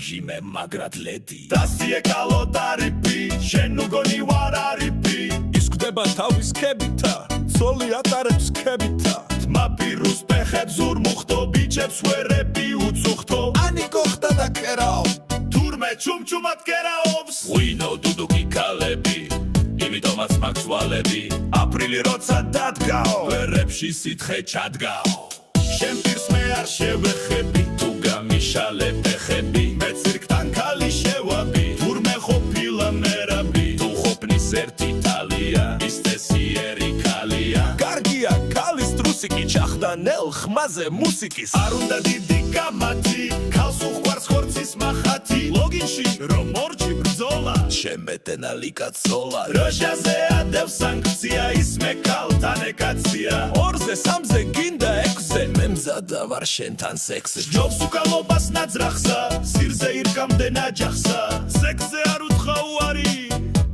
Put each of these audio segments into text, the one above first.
რეჟიმე მაგრად ლედი დასიე კალოდარიფი შენ უგონი ვარ არიფი ის გვდება თავის ქებითა ცოლი ატარებს ქებითა მაპირუს ფეხებს ურმუხტო ბიჭებს ვერები უწუხტო ანი გოხტა და კერაო თურმე ჩუმჩუმად კერაობს ღვინო დუდუკი კალები იმიტომაც მაქვს ვალები აპრილი როცა დადგაო ვერებში სითხე ჩადგაო შენ პირს მე არ შევეხები თუ გამიშალე ფეხები მე ცირკთან ქალი შევაბი თურმე ყოფილა მერაბი თუ ყოფნის ერთი თალია ის წესიერი ქალია კარგია ქალის ტრუსიკი ჩახდანელ ხმაზე მუსიკის არ უნდა დიდი გამათი ქალს უყვარს ხორცის მახათი ლოგინში რომ მორჩი ბრძოლა შემეტენა ლიკაცოლა როჟაზე ადევ სანქცია ისმე ქალთან ეკაცია ორზე სამზე გინდა ექვსზე მე მზადა ვარ შენთან სექსზე ჯობს უკალობას ნაძრახსა სირზე ირგამდე ნაჯახსა სექსზე არ უთხრა უარი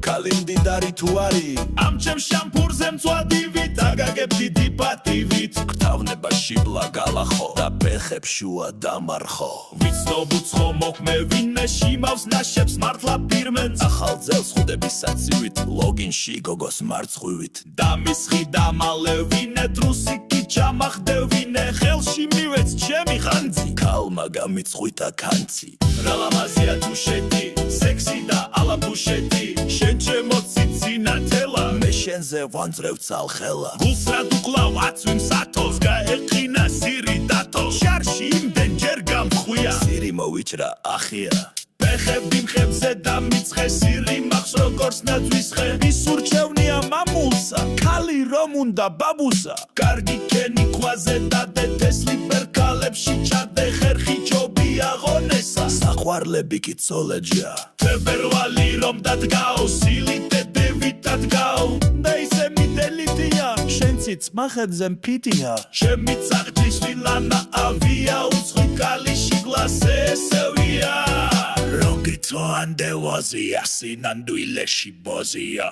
კალინდიდარი თუ არის ამ ჩემ შამპურზე მწვადივით აგაგებ დიდი პატივით გთავნება შიბლა გალახო და ფეხებს შუა დამარხო ვიცნობ უცხო მოქმე ვინმე შიმავს ნაშებს მართლა ფირმენს ახალ ძელს ხუდების საცივით ლოგინში გოგოს მარცხვივით დამისხი დამალე ვინე ტრუსიკი ჩამახდე ვინე ხელში მივეც ჩემი ხანძი ქალმა გამიწხვითა კანცი რა ლამაზია თუ შედი სექსი და ალაბუშეთი შენ ჩემო ციცინათელა მე შენზე ვანძრევ ცალხელა გულს რა დუკლავ აცვიმ სათოს გაეყინა სირი დათო შარში იმდენ ჯერ გამხვია სირი მოვიჭრა ახია ფეხები მხებზე დამიცხე სირი მახს როგორც ნაძვის ხე ის ურჩევნია მამულსა ქალი რომ უნდა ბაბუსა კარგი კენი ქვაზე დადე თესლი პერკალებში ჩადე ხერხი ჯობი აღონესა საყვარლები კი ცოლეჯია თებერვალი რომ დადგაო სილიტე დევით დადგაო და ისე მიდელიტია შენციც მახეთზე მფიტია ჩემი წაღჯის ვილანა ავია უცხი კალიში გლასე ესევია Rogito ande wazia sinanduileshi bozia